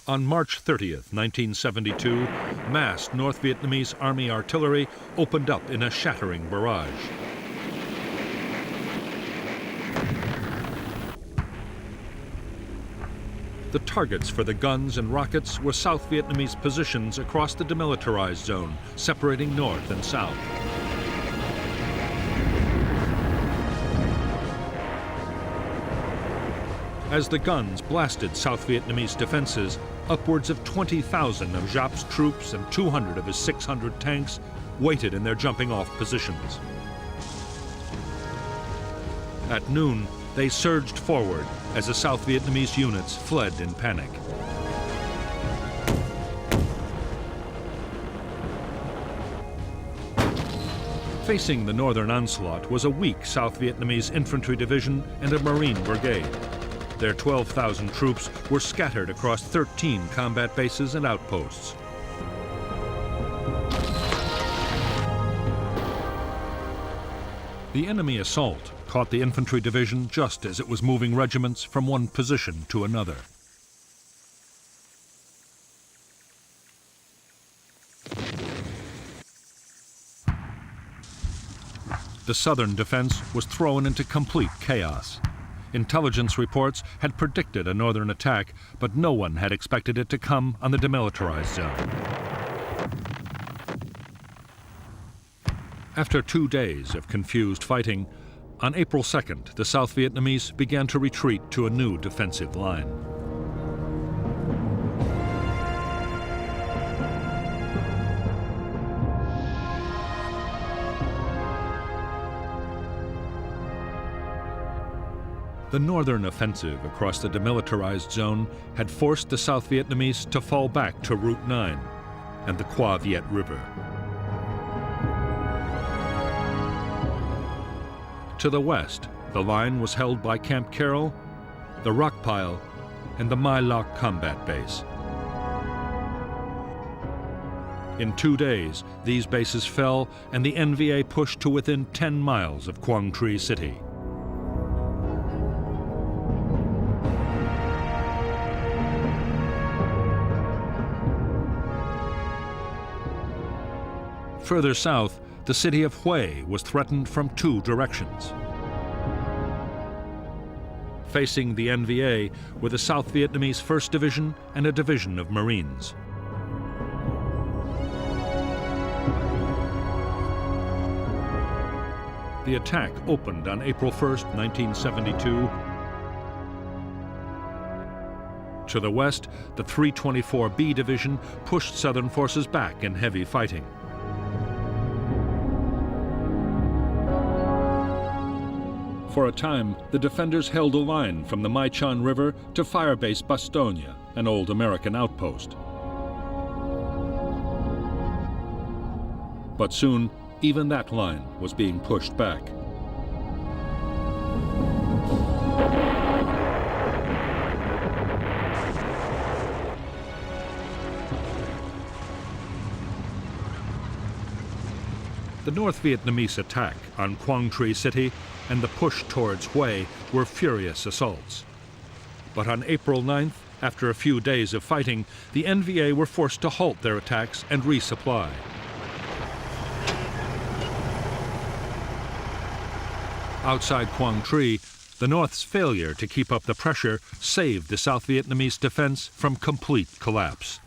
On March 30th, 1972, massed North Vietnamese Army artillery opened up in a shattering barrage. The targets for the guns and rockets were South Vietnamese positions across the demilitarized zone, separating north and south. As the guns blasted South Vietnamese defenses, upwards of 20,000 of Giap's troops and 200 of his 600 tanks waited in their jumping-off positions. At noon, they surged forward as the South Vietnamese units fled in panic. Facing the northern onslaught was a weak South Vietnamese infantry division and a Marine brigade. Their 12,000 troops were scattered across 13 combat bases and outposts. The enemy assault caught the infantry division just as it was moving regiments from one position to another. The southern defense was thrown into complete chaos. Intelligence reports had predicted a northern attack, but no one had expected it to come on the demilitarized zone. After 2 days of confused fighting, on April 2nd, the South Vietnamese began to retreat to a new defensive line. The northern offensive across the demilitarized zone had forced the South Vietnamese to fall back to Route 9 and the Qua Viet River. To the west, the line was held by Camp Carroll, the Rock Pile, and the My Loc combat base. In 2 days, these bases fell and the NVA pushed to within 10 miles of Quang Tri City. Further south, the city of Hue was threatened from 2 directions. Facing the NVA were the South Vietnamese 1st Division and a division of Marines. The attack opened on April 1st, 1972. To the west, the 324B Division pushed Southern forces back in heavy fighting. For a time, the defenders held a line from the Mai Chan River to Firebase Bastogne, an old American outpost. But soon, even that line was being pushed back. The North Vietnamese attack on Quang Tri City and the push towards Hue were furious assaults. But on April 9th, after a few days of fighting, the NVA were forced to halt their attacks and resupply. Outside Quang Tri, the North's failure to keep up the pressure saved the South Vietnamese defense from complete collapse.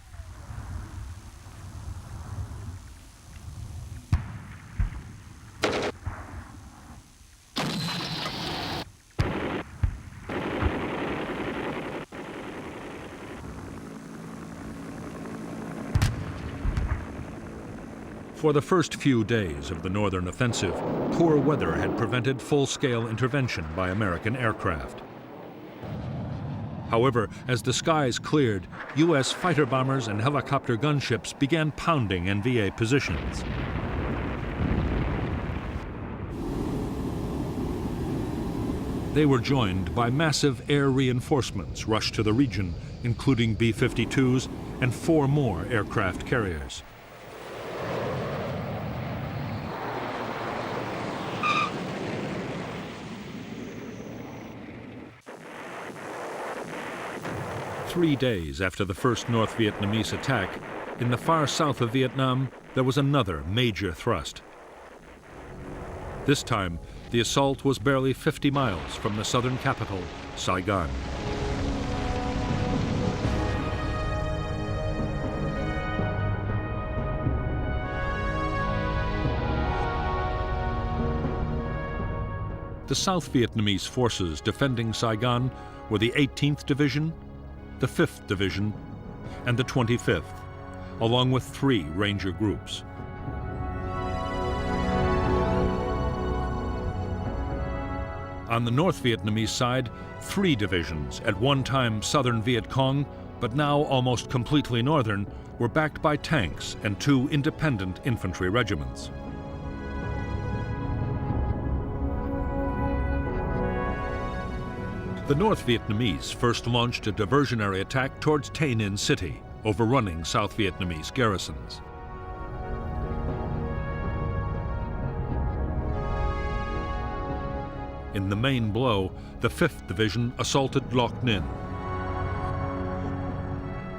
For the first few days of the northern offensive, poor weather had prevented full-scale intervention by American aircraft. However, as the skies cleared, U.S. fighter bombers and helicopter gunships began pounding NVA positions. They were joined by massive air reinforcements rushed to the region, including B-52s and 4 more aircraft carriers. 3 days after the first North Vietnamese attack, in the far south of Vietnam, there was another major thrust. This time, the assault was barely 50 miles from the southern capital, Saigon. The South Vietnamese forces defending Saigon were the 18th Division, the 5th Division, and the 25th, along with 3 Ranger groups. On the North Vietnamese side, 3 divisions, at one time Southern Viet Cong, but now almost completely northern, were backed by tanks and 2 independent infantry regiments. The North Vietnamese first launched a diversionary attack towards Tay Ninh City, overrunning South Vietnamese garrisons. In the main blow, the 5th Division assaulted Loc Ninh.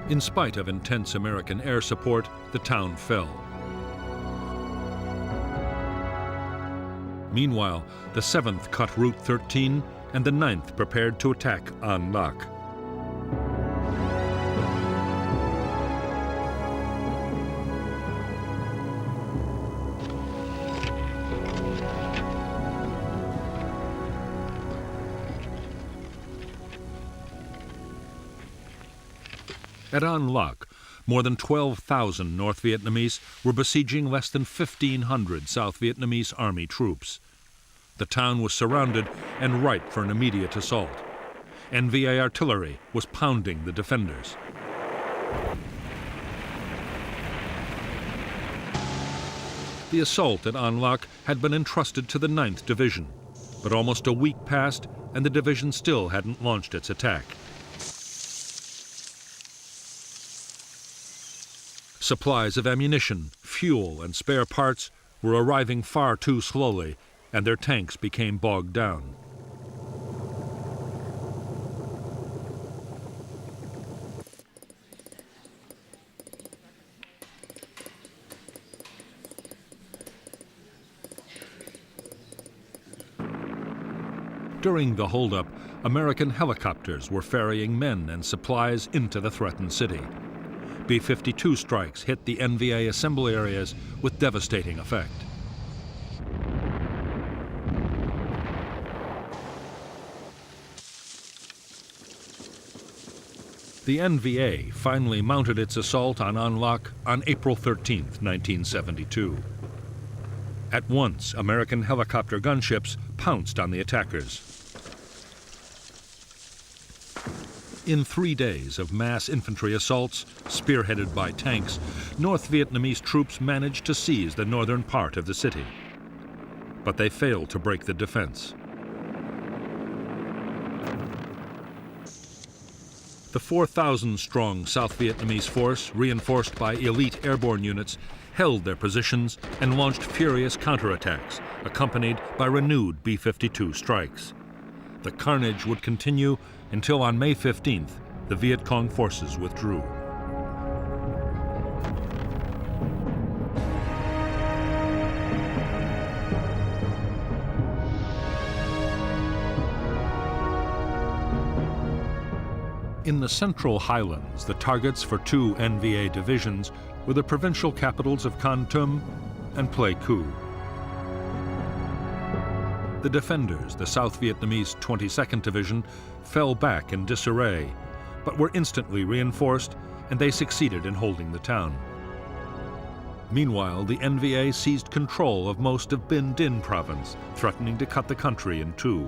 In spite of intense American air support, the town fell. Meanwhile, the 7th cut Route 13 and the 9th prepared to attack An Lac. At An Lac, more than 12,000 North Vietnamese were besieging less than 1,500 South Vietnamese army troops. The town was surrounded and ripe for an immediate assault. NVA artillery was pounding the defenders. The assault at An Lac had been entrusted to the 9th Division, but almost a week passed and the division still hadn't launched its attack. Supplies of ammunition, fuel, and spare parts were arriving far too slowly, and their tanks became bogged down. During the holdup, American helicopters were ferrying men and supplies into the threatened city. B-52 strikes hit the NVA assembly areas with devastating effect. The NVA finally mounted its assault on An Lac on April 13, 1972. At once, American helicopter gunships pounced on the attackers. In 3 days of mass infantry assaults, spearheaded by tanks, North Vietnamese troops managed to seize the northern part of the city. But they failed to break the defense. The 4,000-strong South Vietnamese force, reinforced by elite airborne units, held their positions and launched furious counterattacks, accompanied by renewed B-52 strikes. The carnage would continue until on May 15th, the Viet Cong forces withdrew. In the central highlands, the targets for 2 NVA divisions were the provincial capitals of Kon Tum and Pleiku. The defenders, the South Vietnamese 22nd Division, fell back in disarray, but were instantly reinforced, and they succeeded in holding the town. Meanwhile, the NVA seized control of most of Binh Dinh province, threatening to cut the country in 2.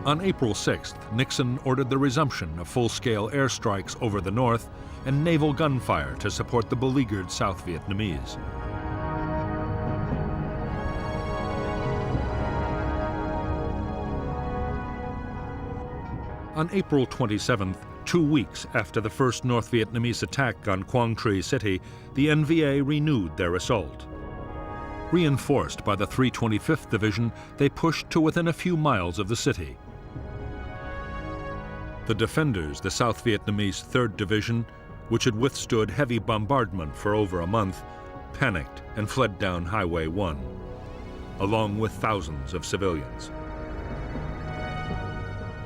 On April 6th, Nixon ordered the resumption of full-scale airstrikes over the north and naval gunfire to support the beleaguered South Vietnamese. On April 27th, 2 weeks after the first North Vietnamese attack on Quang Tri City, the NVA renewed their assault. Reinforced by the 325th Division, they pushed to within a few miles of the city. The defenders, the South Vietnamese 3rd Division, which had withstood heavy bombardment for over a month, panicked and fled down Highway 1, along with thousands of civilians.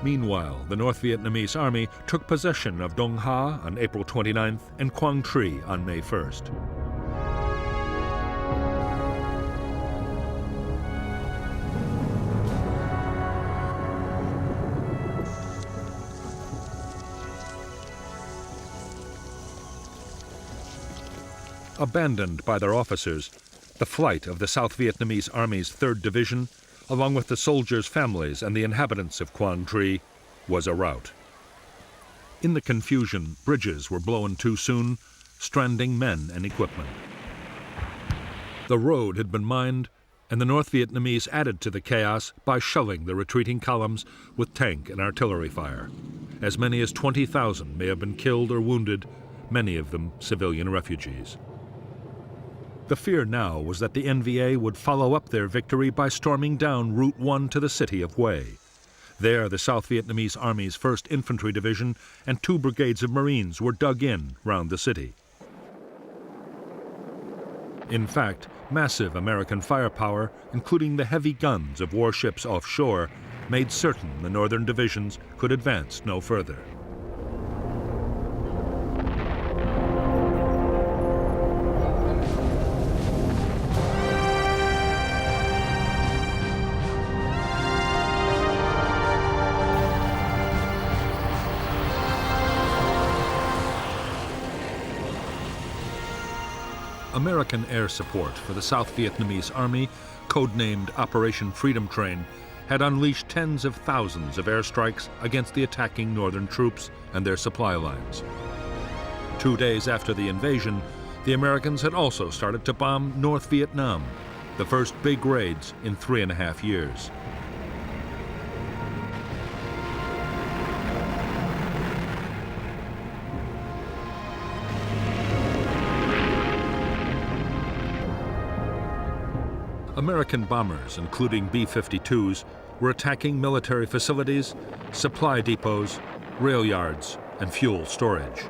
Meanwhile, the North Vietnamese army took possession of Dong Ha on April 29th and Quang Tri on May 1st. Abandoned by their officers, the flight of the South Vietnamese Army's 3rd Division, along with the soldiers' families and the inhabitants of Quang Tri, was a rout. In the confusion, bridges were blown too soon, stranding men and equipment. The road had been mined, and the North Vietnamese added to the chaos by shelling the retreating columns with tank and artillery fire. As many as 20,000 may have been killed or wounded, many of them civilian refugees. The fear now was that the NVA would follow up their victory by storming down Route 1 to the city of Hue. There, the South Vietnamese Army's 1st Infantry Division and 2 brigades of Marines were dug in round the city. In fact, massive American firepower, including the heavy guns of warships offshore, made certain the northern divisions could advance no further. American air support for the South Vietnamese Army, codenamed Operation Freedom Train, had unleashed tens of thousands of airstrikes against the attacking northern troops and their supply lines. 2 days after the invasion, the Americans had also started to bomb North Vietnam, the first big raids in 3.5 years. American bombers, including B-52s, were attacking military facilities, supply depots, rail yards, and fuel storage.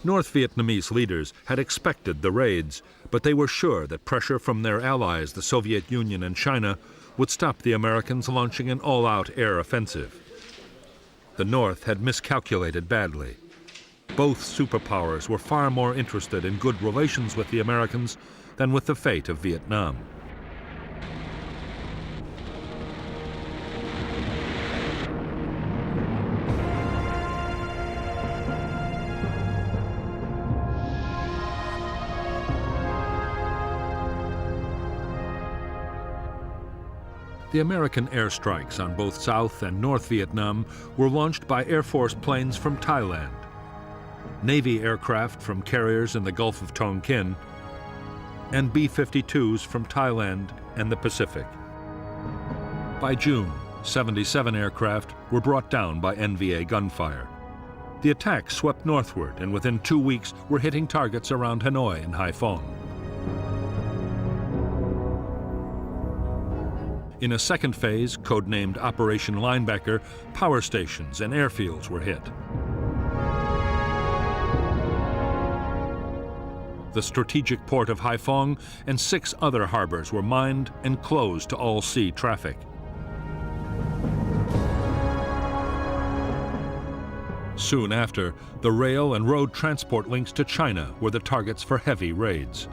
North Vietnamese leaders had expected the raids, but they were sure that pressure from their allies, the Soviet Union and China, would stop the Americans launching an all-out air offensive. The North had miscalculated badly. Both superpowers were far more interested in good relations with the Americans than with the fate of Vietnam. The American airstrikes on both South and North Vietnam were launched by Air Force planes from Thailand, Navy aircraft from carriers in the Gulf of Tonkin, and B-52s from Thailand and the Pacific. By June, 77 aircraft were brought down by NVA gunfire. The attacks swept northward and within 2 weeks were hitting targets around Hanoi and Haiphong. In a second phase, codenamed Operation Linebacker, power stations and airfields were hit. The strategic port of Haiphong and 6 other harbors were mined and closed to all sea traffic. Soon after, the rail and road transport links to China were the targets for heavy raids.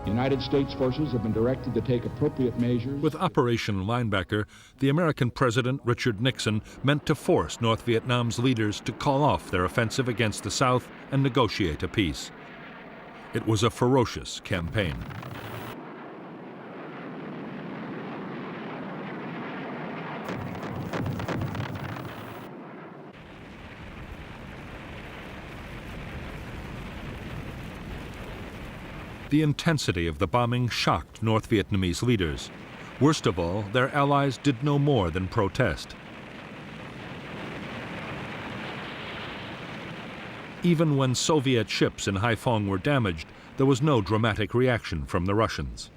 United States forces have been directed to take appropriate measures. With Operation Linebacker, the American President Richard Nixon meant to force North Vietnam's leaders to call off their offensive against the South and negotiate a peace. It was a ferocious campaign. The intensity of the bombing shocked North Vietnamese leaders. Worst of all, their allies did no more than protest. Even when Soviet ships in Haiphong were damaged, there was no dramatic reaction from the Russians.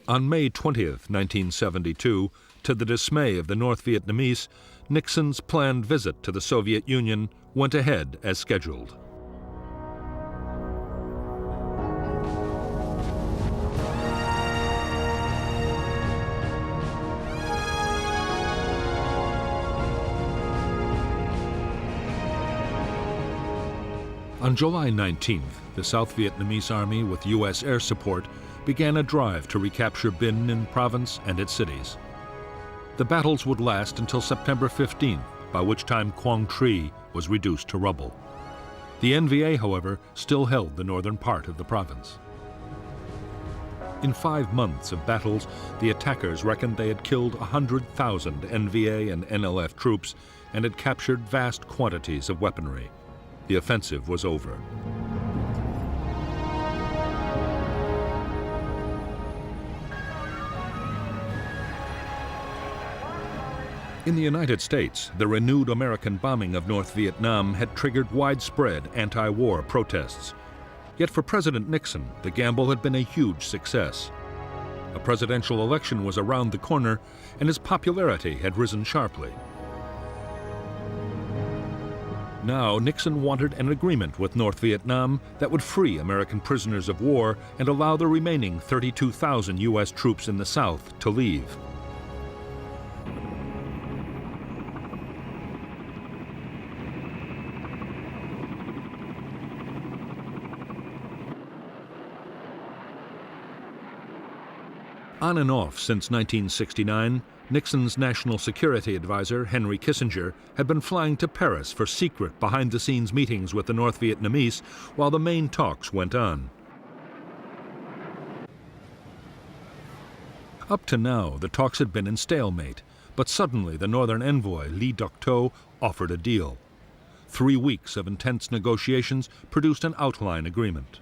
On May 20th, 1972, to the dismay of the North Vietnamese, Nixon's planned visit to the Soviet Union went ahead as scheduled. On July 19th, the South Vietnamese Army, with U.S. air support, began a drive to recapture Binh Ninh province and its cities. The battles would last until September 15th, by which time Quang Tri was reduced to rubble. The NVA, however, still held the northern part of the province. In 5 months of battles, the attackers reckoned they had killed 100,000 NVA and NLF troops and had captured vast quantities of weaponry. The offensive was over. In the United States, the renewed American bombing of North Vietnam had triggered widespread anti-war protests. Yet for President Nixon, the gamble had been a huge success. A presidential election was around the corner, and his popularity had risen sharply. Now, Nixon wanted an agreement with North Vietnam that would free American prisoners of war and allow the remaining 32,000 U.S. troops in the South to leave. On and off since 1969, Nixon's national security advisor, Henry Kissinger, had been flying to Paris for secret behind-the-scenes meetings with the North Vietnamese while the main talks went on. Up to now, the talks had been in stalemate, but suddenly the northern envoy, Lee Duc-Tho, offered a deal. 3 weeks of intense negotiations produced an outline agreement.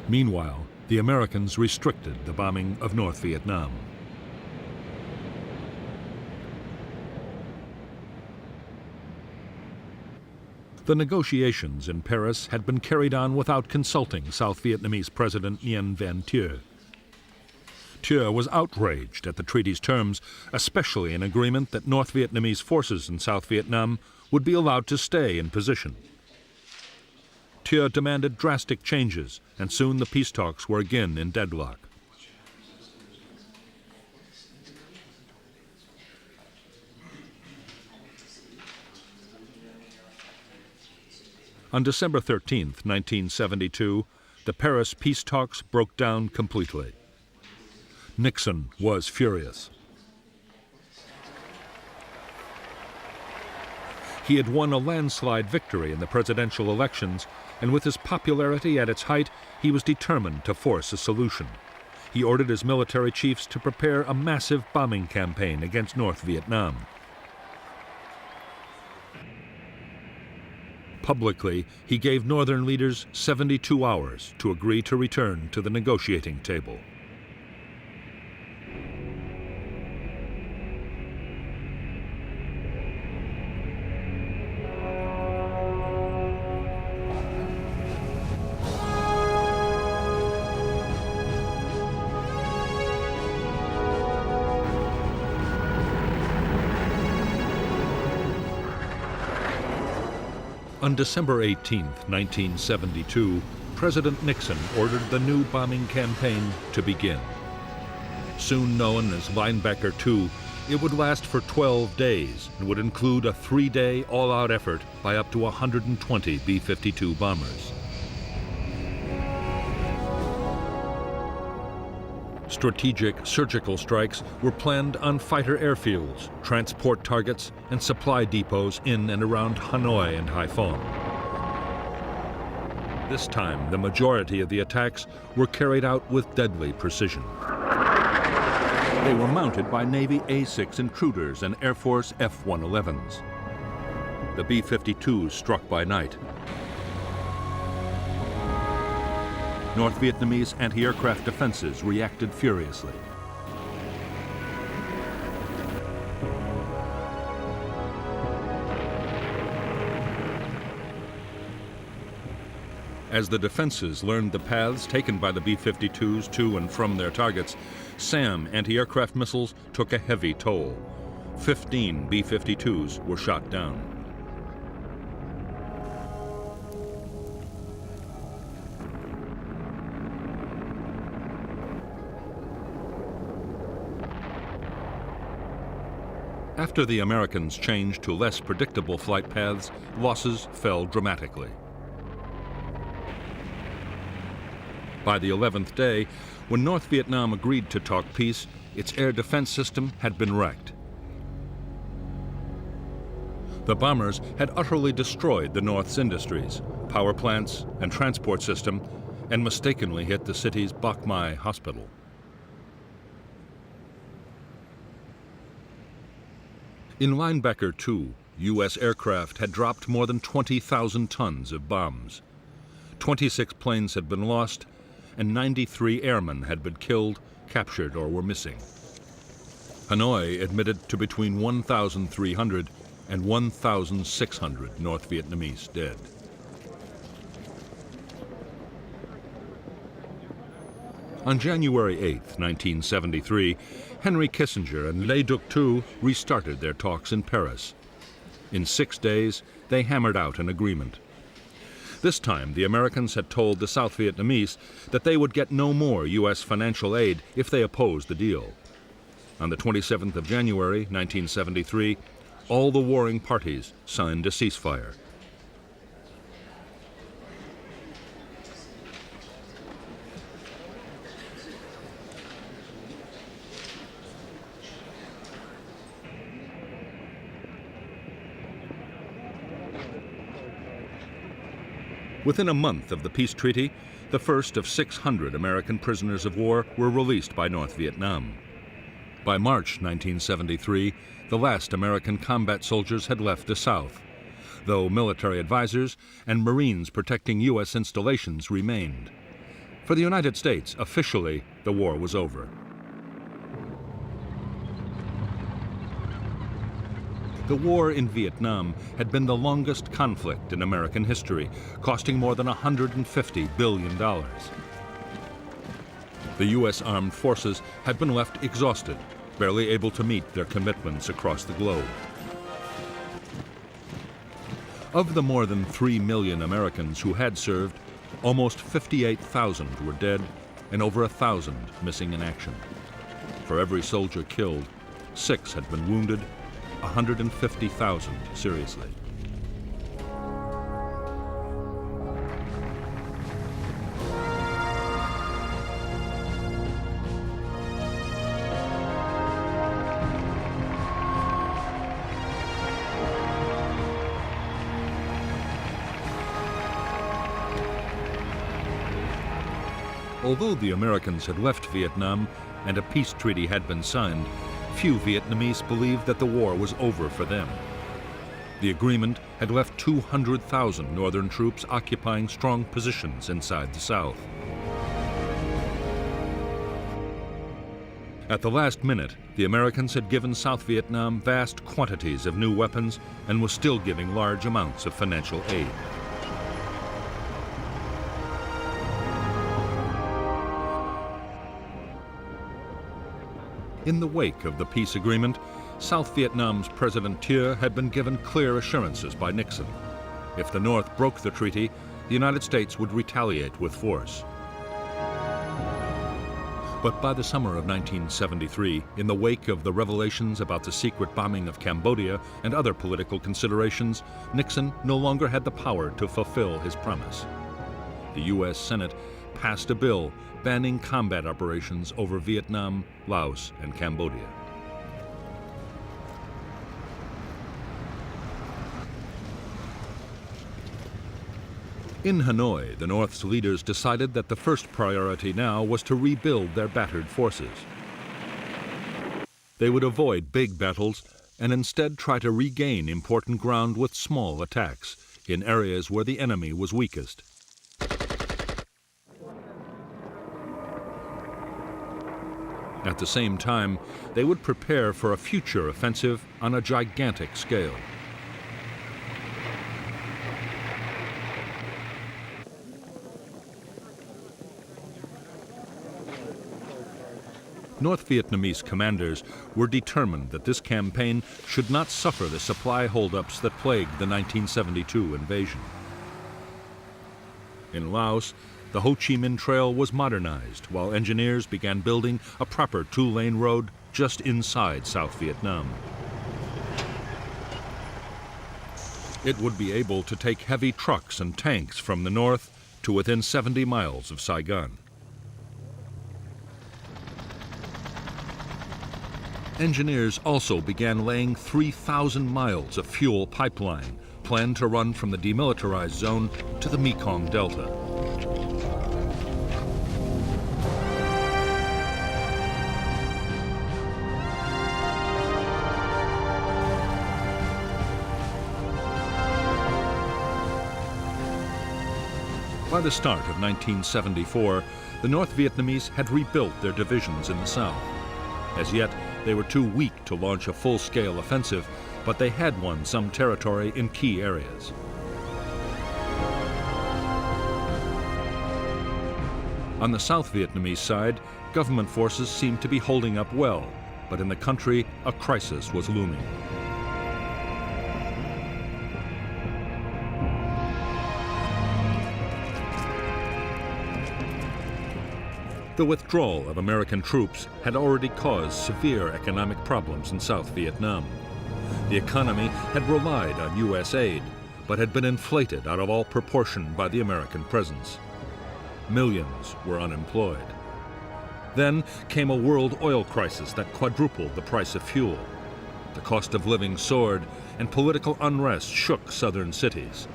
Meanwhile, the Americans restricted the bombing of North Vietnam. The negotiations in Paris had been carried on without consulting South Vietnamese President Nguyen Van Thieu. Thieu was outraged at the treaty's terms, especially an agreement that North Vietnamese forces in South Vietnam would be allowed to stay in position. Thieu demanded drastic changes, and soon the peace talks were again in deadlock. On December 13, 1972, the Paris peace talks broke down completely. Nixon was furious. He had won a landslide victory in the presidential elections, and with his popularity at its height, he was determined to force a solution. He ordered his military chiefs to prepare a massive bombing campaign against North Vietnam. Publicly, he gave northern leaders 72 hours to agree to return to the negotiating table. On December 18, 1972, President Nixon ordered the new bombing campaign to begin. Soon known as Linebacker II, it would last for 12 days and would include a 3-day all-out effort by up to 120 B-52 bombers. Strategic surgical strikes were planned on fighter airfields, transport targets, and supply depots in and around Hanoi and Haiphong. This time, the majority of the attacks were carried out with deadly precision. They were mounted by Navy A-6 intruders and Air Force F-111s. The B-52s struck by night. North Vietnamese anti-aircraft defenses reacted furiously. As the defenses learned the paths taken by the B-52s to and from their targets, SAM anti-aircraft missiles took a heavy toll. 15 B-52s were shot down. After the Americans changed to less predictable flight paths, losses fell dramatically. By the 11th day, when North Vietnam agreed to talk peace, its air defense system had been wrecked. The bombers had utterly destroyed the North's industries, power plants, and transport system, and mistakenly hit the city's Bach Mai hospital. In Linebacker 2, U.S. aircraft had dropped more than 20,000 tons of bombs. 26 planes had been lost, and 93 airmen had been killed, captured, or were missing. Hanoi admitted to between 1,300 and 1,600 North Vietnamese dead. On January 8, 1973, Henry Kissinger and Le Duc Thu restarted their talks in Paris. In 6 days, they hammered out an agreement. This time, the Americans had told the South Vietnamese that they would get no more U.S. financial aid if they opposed the deal. On the 27th of January, 1973, all the warring parties signed a ceasefire. Within a month of the peace treaty, the first of 600 American prisoners of war were released by North Vietnam. By March 1973, the last American combat soldiers had left the South, though military advisors and Marines protecting U.S. installations remained. For the United States, officially, the war was over. The war in Vietnam had been the longest conflict in American history, costing more than $150 billion. The U.S. armed forces had been left exhausted, barely able to meet their commitments across the globe. Of the more than 3 million Americans who had served, almost 58,000 were dead and over 1,000 missing in action. For every soldier killed, 6 had been wounded, 150,000 seriously. Although the Americans had left Vietnam and a peace treaty had been signed, few Vietnamese believed that the war was over for them. The agreement had left 200,000 northern troops occupying strong positions inside the South. At the last minute, the Americans had given South Vietnam vast quantities of new weapons and was still giving large amounts of financial aid. In the wake of the peace agreement, South Vietnam's President Thieu had been given clear assurances by Nixon. If the North broke the treaty, the United States would retaliate with force. But by the summer of 1973, in the wake of the revelations about the secret bombing of Cambodia and other political considerations, Nixon no longer had the power to fulfill his promise. The U.S. Senate passed a bill banning combat operations over Vietnam, Laos, and Cambodia. In Hanoi, the North's leaders decided that the first priority now was to rebuild their battered forces. They would avoid big battles and instead try to regain important ground with small attacks in areas where the enemy was weakest. At the same time, they would prepare for a future offensive on a gigantic scale. North Vietnamese commanders were determined that this campaign should not suffer the supply holdups that plagued the 1972 invasion. In Laos, the Ho Chi Minh Trail was modernized while engineers began building a proper two-lane road just inside South Vietnam. It would be able to take heavy trucks and tanks from the north to within 70 miles of Saigon. Engineers also began laying 3,000 miles of fuel pipeline planned to run from the demilitarized zone to the Mekong Delta. By the start of 1974, the North Vietnamese had rebuilt their divisions in the south. As yet, they were too weak to launch a full-scale offensive, but they had won some territory in key areas. On the South Vietnamese side, government forces seemed to be holding up well, but in the country, a crisis was looming. The withdrawal of American troops had already caused severe economic problems in South Vietnam. The economy had relied on U.S. aid, but had been inflated out of all proportion by the American presence. Millions were unemployed. Then came a world oil crisis that quadrupled the price of fuel. The cost of living soared, and political unrest shook southern cities.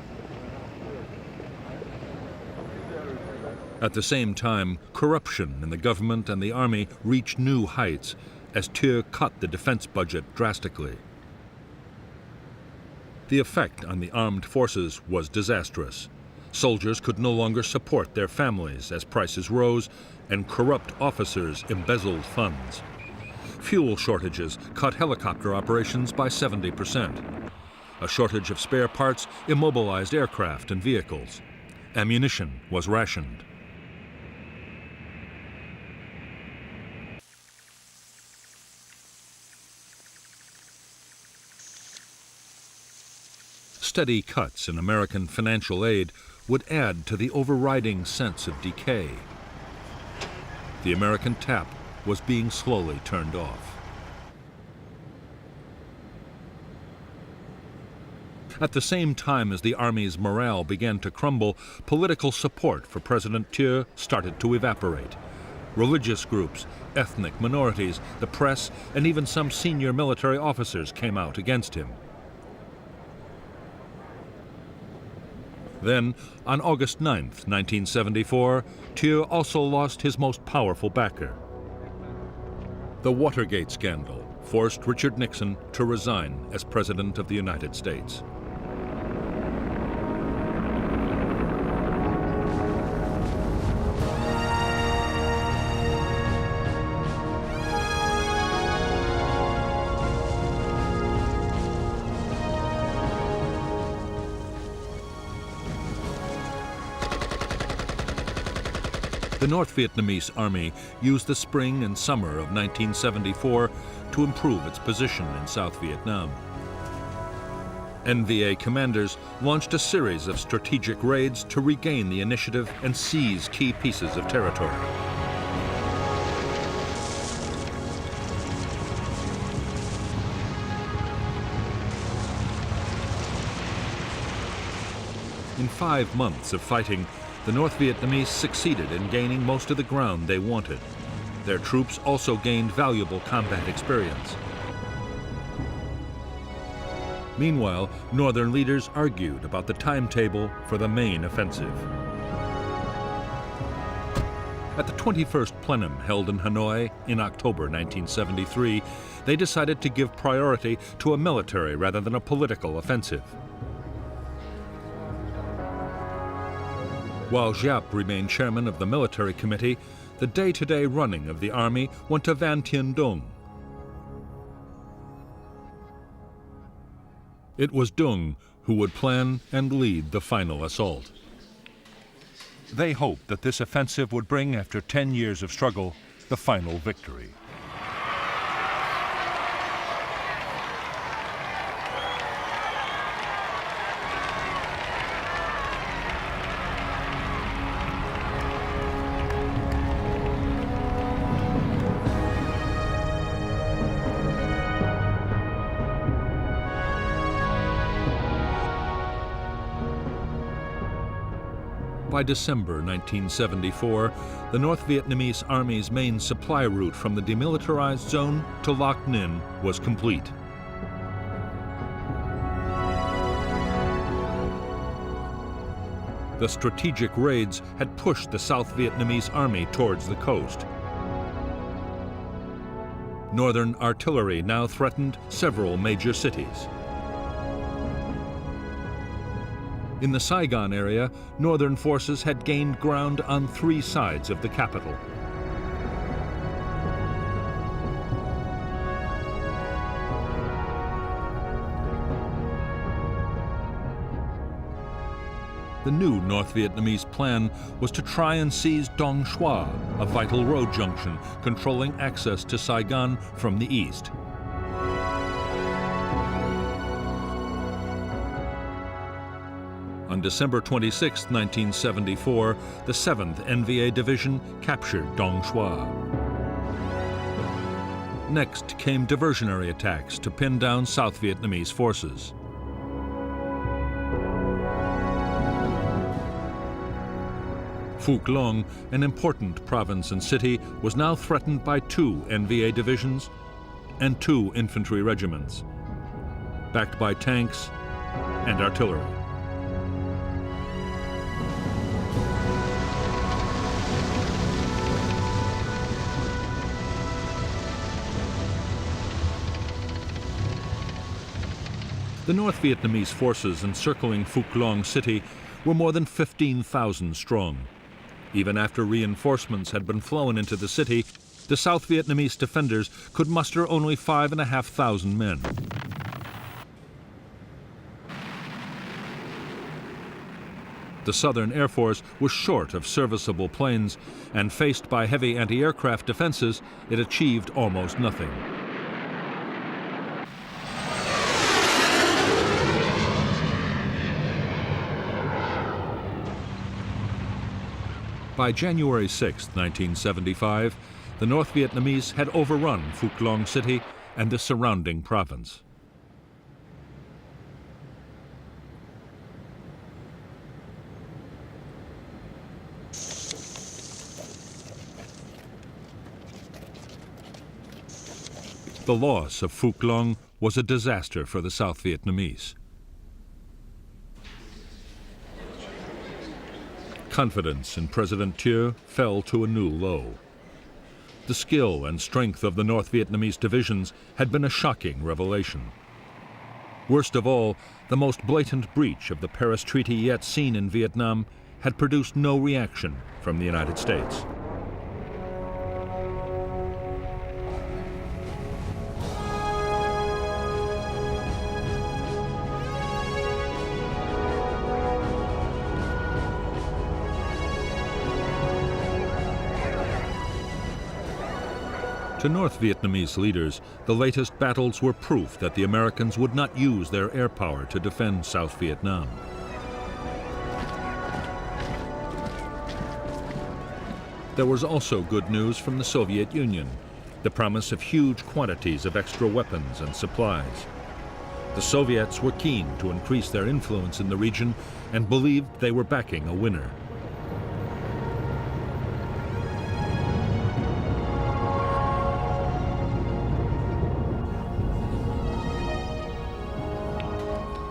At the same time, corruption in the government and the army reached new heights as Thieu cut the defense budget drastically. The effect on the armed forces was disastrous. Soldiers could no longer support their families as prices rose, and corrupt officers embezzled funds. Fuel shortages cut helicopter operations by 70%. A shortage of spare parts immobilized aircraft and vehicles. Ammunition was rationed. Steady cuts in American financial aid would add to the overriding sense of decay. The American tap was being slowly turned off. At the same time as the Army's morale began to crumble, political support for President Thieu started to evaporate. Religious groups, ethnic minorities, the press, and even some senior military officers came out against him. Then, on August 9, 1974, Thieu also lost his most powerful backer. The Watergate scandal forced Richard Nixon to resign as President of the United States. The North Vietnamese Army used the spring and summer of 1974 to improve its position in South Vietnam. NVA commanders launched a series of strategic raids to regain the initiative and seize key pieces of territory. In 5 months of fighting, the North Vietnamese succeeded in gaining most of the ground they wanted. Their troops also gained valuable combat experience. Meanwhile, northern leaders argued about the timetable for the main offensive. At the 21st plenum held in Hanoi in October 1973, they decided to give priority to a military rather than a political offensive. While Giap remained chairman of the military committee, the day-to-day running of the army went to Van Tien Dung. It was Dung who would plan and lead the final assault. They hoped that this offensive would bring, after 10 years of struggle, the final victory. By December 1974, the North Vietnamese Army's main supply route from the demilitarized zone to Loc Ninh was complete. The strategic raids had pushed the South Vietnamese Army towards the coast. Northern artillery now threatened several major cities. In the Saigon area, northern forces had gained ground on 3 sides of the capital. The new North Vietnamese plan was to try and seize Dong Xoa, a vital road junction controlling access to Saigon from the east. On December 26, 1974, the 7th NVA Division captured Dong Xoa. Next came diversionary attacks to pin down South Vietnamese forces. Phuc Long, an important province and city, was now threatened by 2 NVA divisions and 2 infantry regiments, backed by tanks and artillery. The North Vietnamese forces encircling Phuc Long City were more than 15,000 strong. Even after reinforcements had been flown into the city, the South Vietnamese defenders could muster only 5,500 men. The Southern Air Force was short of serviceable planes, and faced by heavy anti-aircraft defenses, it achieved almost nothing. By January 6, 1975, the North Vietnamese had overrun Phuc Long City and the surrounding province. The loss of Phuc Long was a disaster for the South Vietnamese. Confidence in President Thieu fell to a new low. The skill and strength of the North Vietnamese divisions had been a shocking revelation. Worst of all, the most blatant breach of the Paris Treaty yet seen in Vietnam had produced no reaction from the United States. To North Vietnamese leaders, the latest battles were proof that the Americans would not use their air power to defend South Vietnam. There was also good news from the Soviet Union, the promise of huge quantities of extra weapons and supplies. The Soviets were keen to increase their influence in the region and believed they were backing a winner.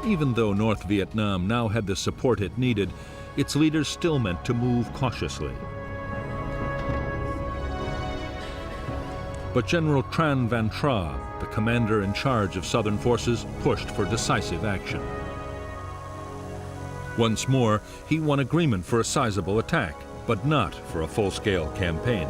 Even though North Vietnam now had the support it needed, its leaders still meant to move cautiously. But General Tran Van Tra, the commander in charge of southern forces, pushed for decisive action. Once more, he won agreement for a sizable attack, but not for a full-scale campaign.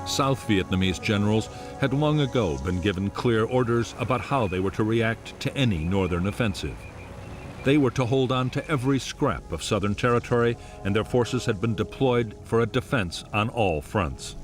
South Vietnamese generals had long ago been given clear orders about how they were to react to any northern offensive. They were to hold on to every scrap of southern territory, and their forces had been deployed for a defense on all fronts.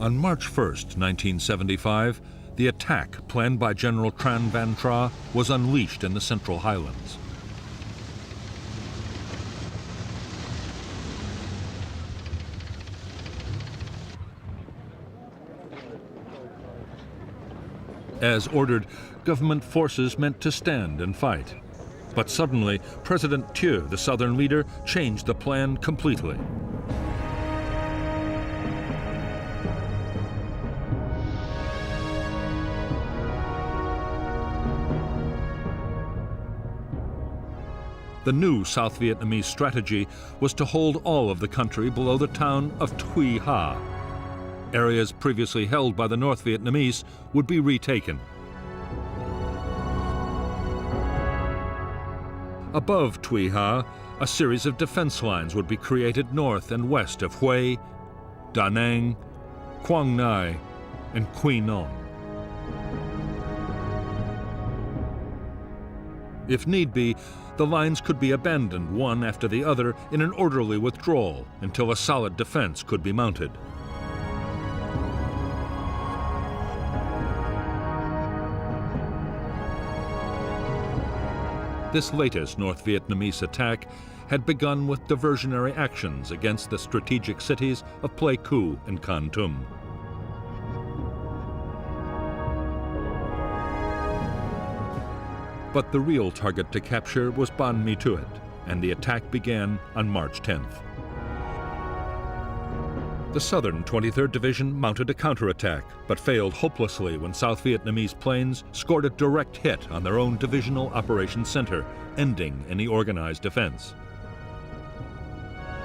On March 1st, 1975, the attack planned by General Tran Van Tra was unleashed in the Central Highlands. As ordered, government forces meant to stand and fight. But suddenly, President Thieu, the southern leader, changed the plan completely. The new South Vietnamese strategy was to hold all of the country below the town of Thuy Ha. Areas previously held by the North Vietnamese would be retaken. Above Thuy Ha, a series of defense lines would be created north and west of Hue, Da Nang, Quang Ngai, and Quy Nhon. If need be, the lines could be abandoned one after the other in an orderly withdrawal until a solid defense could be mounted. This latest North Vietnamese attack had begun with diversionary actions against the strategic cities of Pleiku and Kon Tum. But the real target to capture was Ban Mi Thuet, and the attack began on March 10th. The Southern 23rd Division mounted a counterattack, but failed hopelessly when South Vietnamese planes scored a direct hit on their own divisional operations center, ending any organized defense.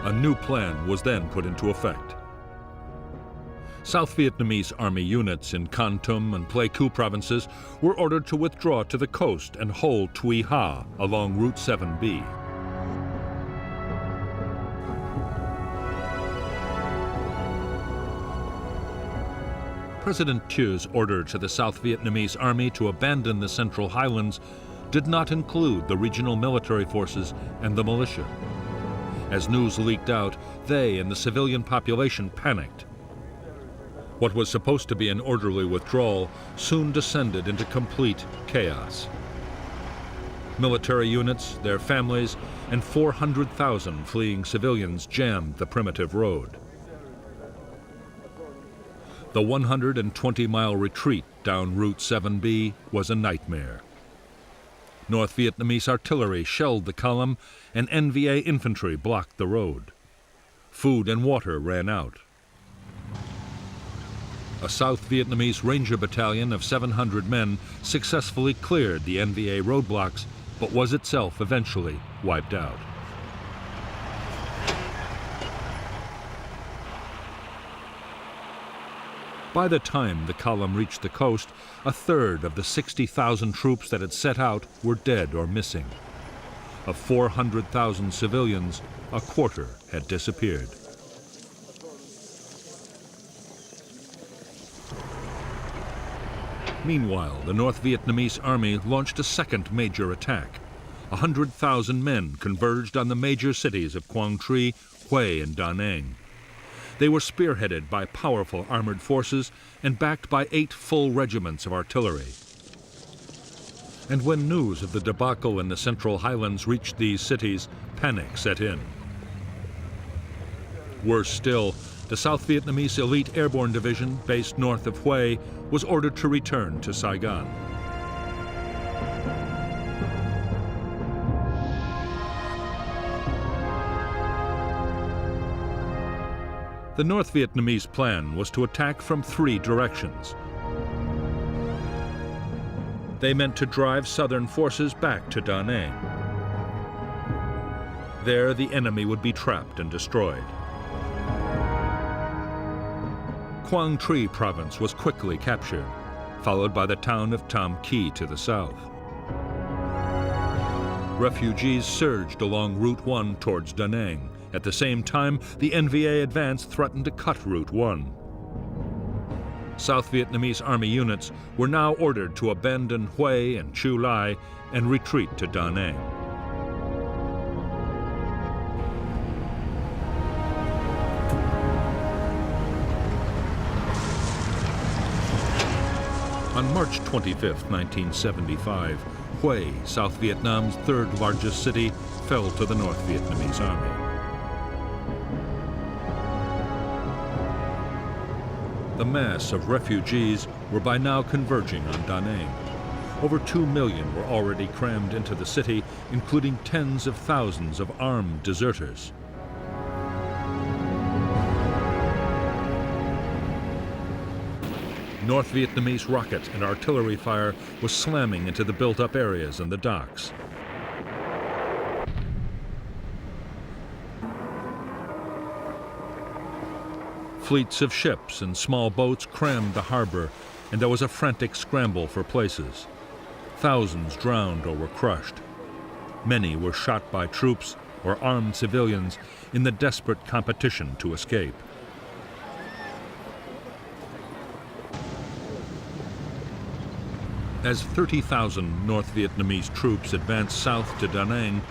A new plan was then put into effect. South Vietnamese army units in Kon Tum and Pleiku provinces were ordered to withdraw to the coast and hold Thuy Ha along Route 7B. President Thieu's order to the South Vietnamese army to abandon the Central Highlands did not include the regional military forces and the militia. As news leaked out, they and the civilian population panicked. What was supposed to be an orderly withdrawal soon descended into complete chaos. Military units, their families, and 400,000 fleeing civilians jammed the primitive road. The 120-mile retreat down Route 7B was a nightmare. North Vietnamese artillery shelled the column, and NVA infantry blocked the road. Food and water ran out. A South Vietnamese Ranger battalion of 700 men successfully cleared the NVA roadblocks, but was itself eventually wiped out. By the time the column reached the coast, a third of the 60,000 troops that had set out were dead or missing. Of 400,000 civilians, a quarter had disappeared. Meanwhile, the North Vietnamese army launched a second major attack. 100,000 men converged on the major cities of Quang Tri, Hue, and Da Nang. They were spearheaded by powerful armored forces and backed by 8 full regiments of artillery. And when news of the debacle in the Central Highlands reached these cities, panic set in. Worse still, the South Vietnamese Elite Airborne Division, based north of Hue, was ordered to return to Saigon. The North Vietnamese plan was to attack from 3 directions. They meant to drive southern forces back to Da Nang. There, the enemy would be trapped and destroyed. Quang Tri province was quickly captured, followed by the town of Tam Kỳ to the south. Refugees surged along Route 1 towards Da Nang. At the same time, the NVA advance threatened to cut Route 1. South Vietnamese army units were now ordered to abandon Hue and Chu Lai and retreat to Da Nang. On March 25, 1975, Hue, South Vietnam's 3rd largest city, fell to the North Vietnamese army. The mass of refugees were by now converging on Da Nang. Over 2 million were already crammed into the city, including tens of thousands of armed deserters. North Vietnamese rocket and artillery fire was slamming into the built-up areas and the docks. Fleets of ships and small boats crammed the harbor, and there was a frantic scramble for places. Thousands drowned or were crushed. Many were shot by troops or armed civilians in the desperate competition to escape. As 30,000 North Vietnamese troops advanced south to Da Nang,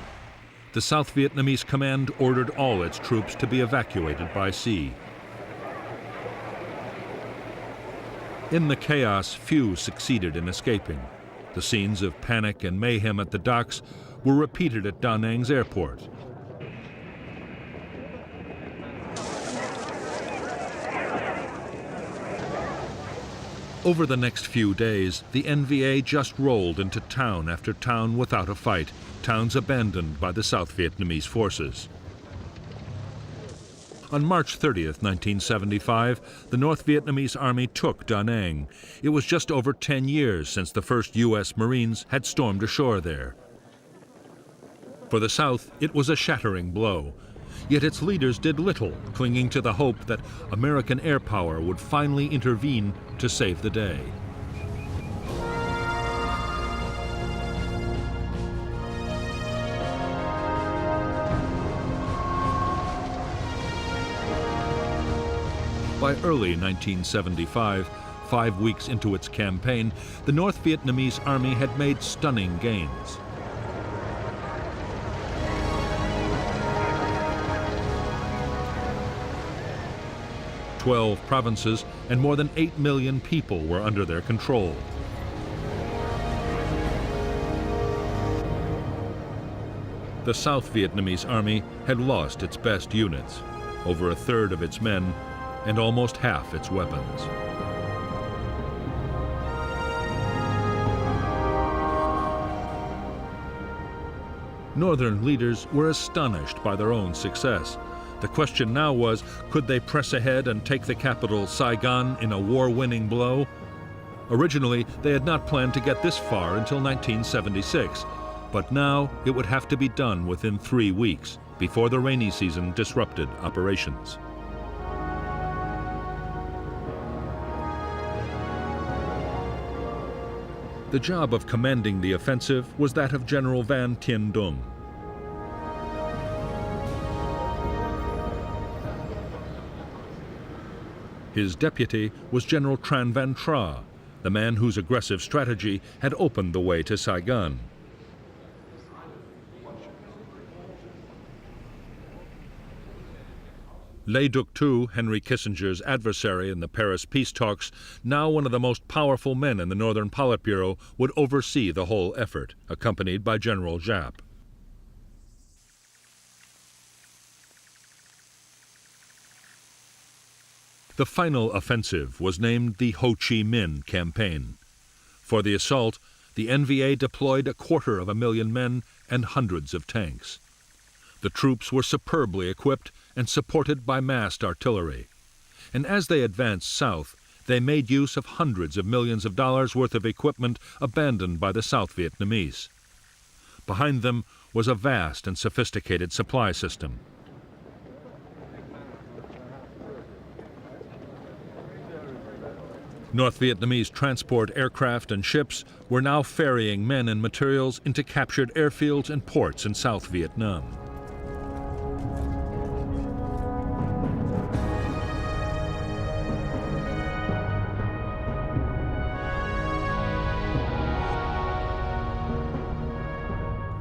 the South Vietnamese command ordered all its troops to be evacuated by sea. In the chaos, few succeeded in escaping. The scenes of panic and mayhem at the docks were repeated at Da Nang's airport. Over the next few days, the NVA just rolled into town after town without a fight, towns abandoned by the South Vietnamese forces. On March 30th, 1975, the North Vietnamese army took Da Nang. It was just over 10 years since the first U.S. Marines had stormed ashore there. For the South, it was a shattering blow. Yet its leaders did little, clinging to the hope that American air power would finally intervene to save the day. By early 1975, 5 weeks into its campaign, the North Vietnamese army had made stunning gains. "12 provinces and more than 8 million people were under their control. The South Vietnamese army had lost its best units, over a third of its men, and almost half its weapons. Northern leaders were astonished by their own success. The question now was, could they press ahead and take the capital, Saigon, in a war-winning blow? Originally, they had not planned to get this far until 1976, but now it would have to be done within 3 weeks, before the rainy season disrupted operations. The job of commanding the offensive was that of General Van Tien Dung. His deputy was General Tran Van Tra, the man whose aggressive strategy had opened the way to Saigon. Le Duc Tu, Henry Kissinger's adversary in the Paris peace talks, now one of the most powerful men in the Northern Politburo, would oversee the whole effort, accompanied by General Giap. The final offensive was named the Ho Chi Minh Campaign. For the assault, the NVA deployed 250,000 men and hundreds of tanks. The troops were superbly equipped and supported by massed artillery. and as they advanced south, they made use of hundreds of millions of dollars worth of equipment abandoned by the South Vietnamese. Behind them was a vast and sophisticated supply system. North Vietnamese transport aircraft and ships were now ferrying men and materials into captured airfields and ports in South Vietnam.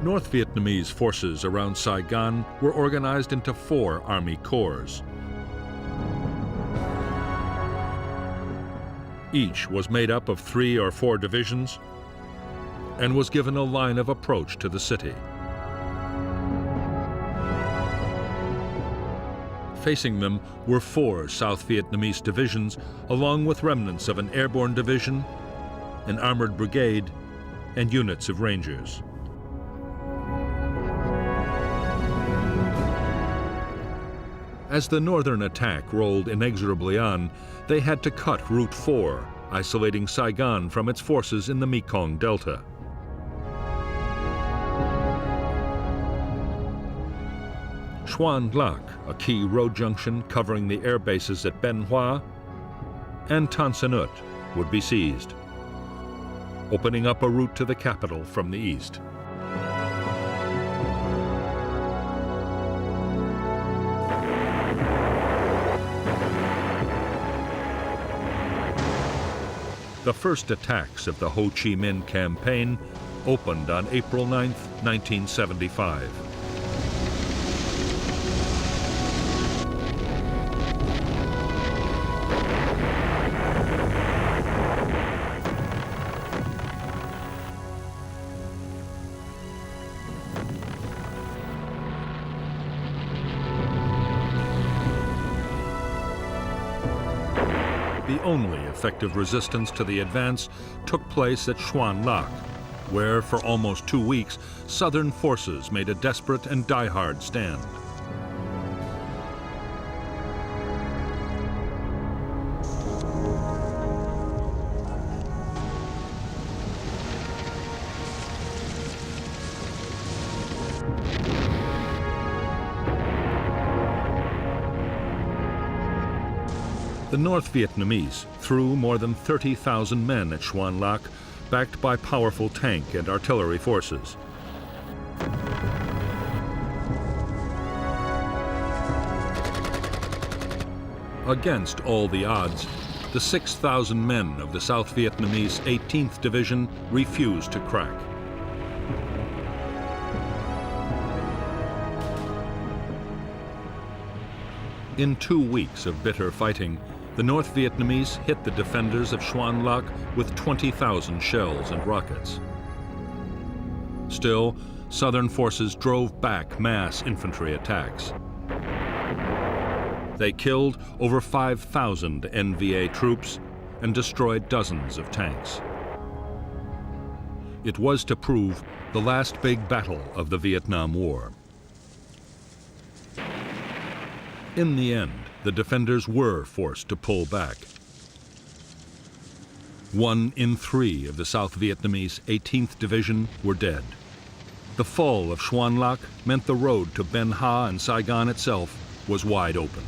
North Vietnamese forces around Saigon were organized into 4 army corps. Each was made up of 3 or 4 divisions and was given a line of approach to the city. Facing them were 4 South Vietnamese divisions, along with remnants of an airborne division, an armored brigade, and units of rangers. As the northern attack rolled inexorably on, they had to cut Route 4, isolating Saigon from its forces in the Mekong Delta. Xuan Lac, a key road junction covering the air bases at Ben Hoa, and Tan Son Nhut would be seized, opening up a route to the capital from the east. The first attacks of the Ho Chi Minh campaign opened on April 9, 1975. The only effective resistance to the advance took place at Xuan Lac, where for almost 2 weeks, Southern forces made a desperate and die-hard stand. The North Vietnamese threw more than 30,000 men at Xuan Lac, backed by powerful tank and artillery forces. Against all the odds, the 6,000 men of the South Vietnamese 18th Division refused to crack. In 2 weeks of bitter fighting, the North Vietnamese hit the defenders of Xuan Lac with 20,000 shells and rockets. Still, Southern forces drove back mass infantry attacks. They killed over 5,000 NVA troops and destroyed dozens of tanks. It was to prove the last big battle of the Vietnam War. In the end, the defenders were forced to pull back. 1 in 3 of the South Vietnamese 18th Division were dead. The fall of Xuan Lac meant the road to Ben Ha and Saigon itself was wide open.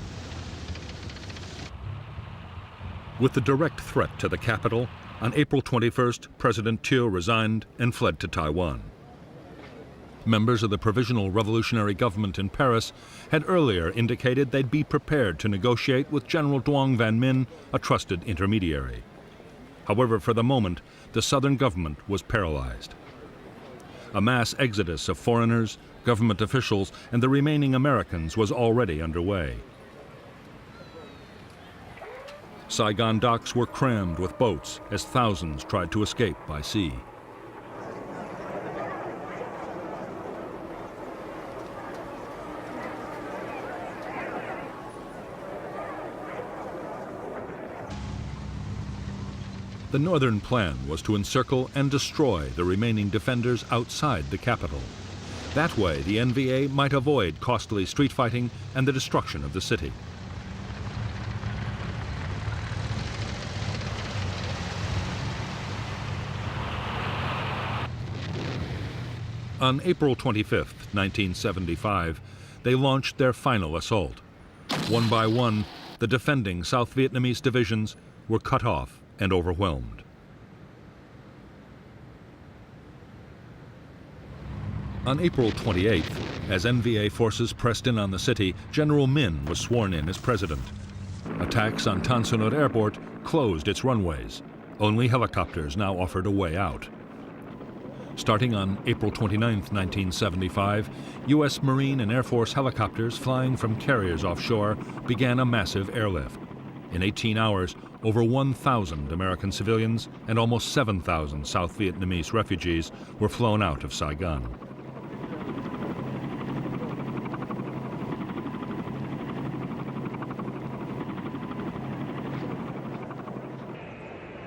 With the direct threat to the capital, on April 21st, President Thieu resigned and fled to Taiwan. Members of the Provisional Revolutionary Government in Paris had earlier indicated they'd be prepared to negotiate with General Duong Van Minh, a trusted intermediary. However, for the moment, the Southern government was paralyzed. A mass exodus of foreigners, government officials, and the remaining Americans was already underway. Saigon docks were crammed with boats as thousands tried to escape by sea. The northern plan was to encircle and destroy the remaining defenders outside the capital. That way, the NVA might avoid costly street fighting and the destruction of the city. On April 25, 1975, they launched their final assault. One by one, the defending South Vietnamese divisions were cut off and overwhelmed. On April 28th, as NVA forces pressed in on the city, General Min was sworn in as president. Attacks on Tan Son Nhut Airport closed its runways. Only helicopters now offered a way out. Starting on April 29, 1975, U.S. Marine and Air Force helicopters flying from carriers offshore began a massive airlift. In 18 hours, over 1,000 American civilians and almost 7,000 South Vietnamese refugees were flown out of Saigon.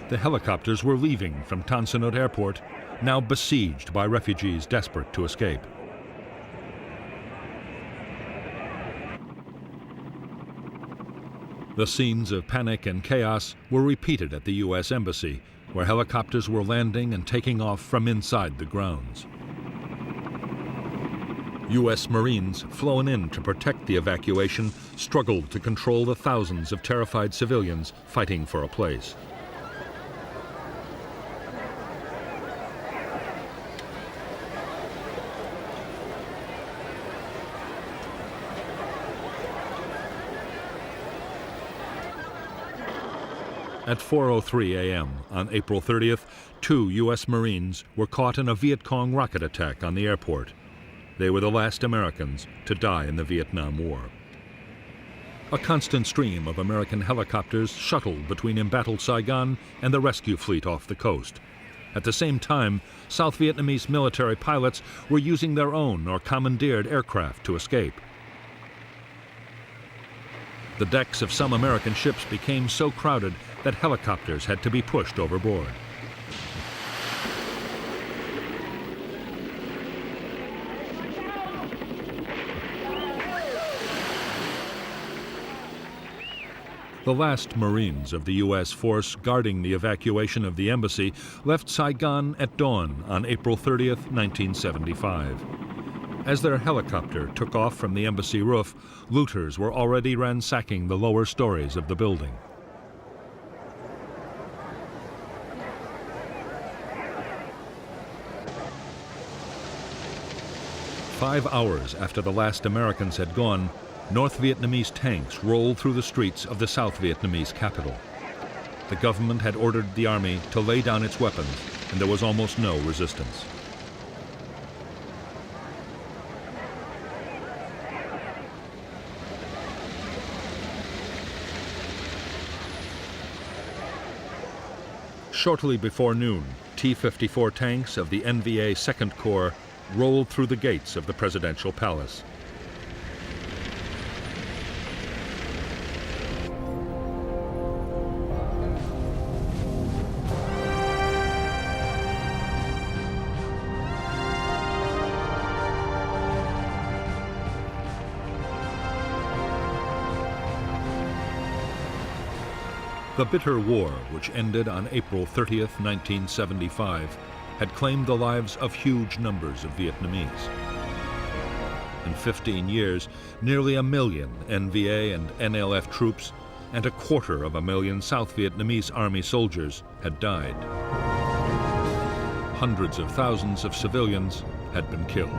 The helicopters were leaving from Tan Son Nhut Airport, now besieged by refugees desperate to escape. The scenes of panic and chaos were repeated at the U.S. Embassy, where helicopters were landing and taking off from inside the grounds. U.S. Marines flown in to protect the evacuation struggled to control the thousands of terrified civilians fighting for a place. At 4:03 a.m. on April 30th, 2 U.S. Marines were caught in a Viet Cong rocket attack on the airport. They were the last Americans to die in the Vietnam War. A constant stream of American helicopters shuttled between embattled Saigon and the rescue fleet off the coast. At the same time, South Vietnamese military pilots were using their own or commandeered aircraft to escape. The decks of some American ships became so crowded that helicopters had to be pushed overboard. The last Marines of the U.S. force guarding the evacuation of the embassy left Saigon at dawn on April 30th, 1975. As their helicopter took off from the embassy roof, looters were already ransacking the lower stories of the building. Five hours after the last Americans had gone, North Vietnamese tanks rolled through the streets of the South Vietnamese capital. The government had ordered the army to lay down its weapons, and there was almost no resistance. Shortly before noon, T-54 tanks of the NVA 2nd Corps rolled through the gates of the presidential palace. The bitter war, which ended on April 30th, 1975, had claimed the lives of huge numbers of Vietnamese. In 15 years, nearly 1 million NVA and NLF troops and 250,000 South Vietnamese Army soldiers had died. Hundreds of thousands of civilians had been killed.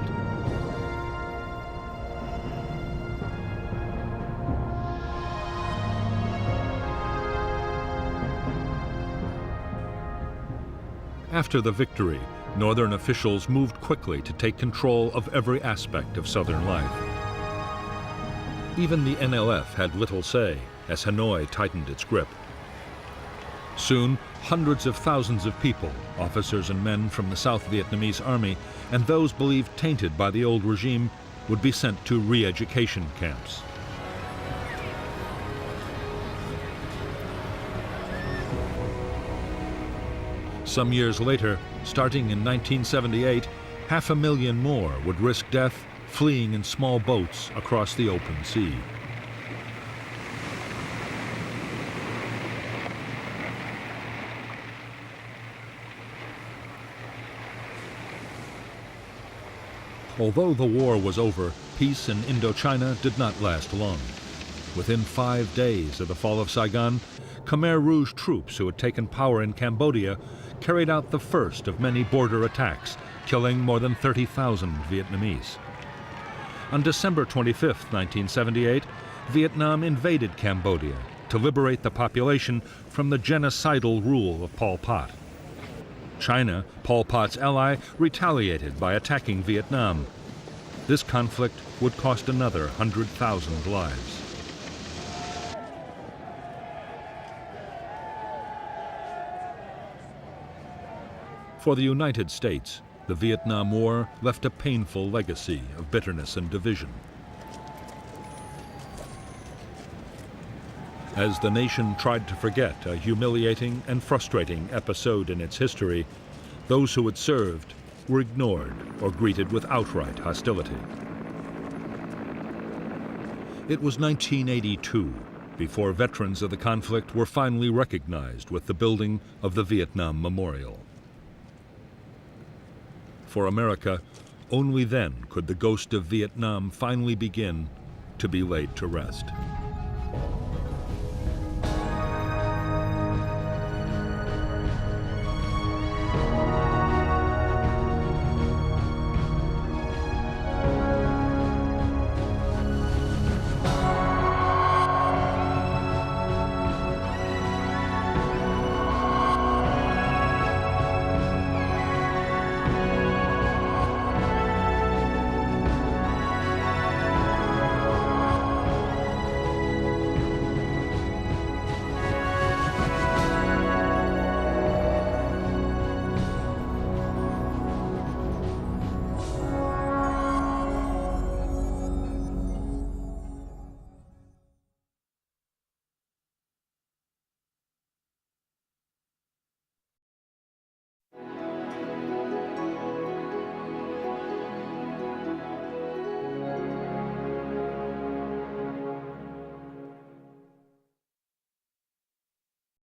After the victory, Northern officials moved quickly to take control of every aspect of Southern life. Even the NLF had little say as Hanoi tightened its grip. Soon, hundreds of thousands of people, officers and men from the South Vietnamese Army, and those believed tainted by the old regime, would be sent to re-education camps. Some years later, starting in 1978, 500,000 more would risk death fleeing in small boats across the open sea. Although the war was over, peace in Indochina did not last long. Within 5 days of the fall of Saigon, Khmer Rouge troops who had taken power in Cambodia carried out the first of many border attacks, killing more than 30,000 Vietnamese. On December 25, 1978, Vietnam invaded Cambodia to liberate the population from the genocidal rule of Pol Pot. China, Pol Pot's ally, retaliated by attacking Vietnam. This conflict would cost another 100,000 lives. For the United States, the Vietnam War left a painful legacy of bitterness and division. As the nation tried to forget a humiliating and frustrating episode in its history, those who had served were ignored or greeted with outright hostility. It was 1982 before veterans of the conflict were finally recognized with the building of the Vietnam Memorial. For America, only then could the ghost of Vietnam finally begin to be laid to rest.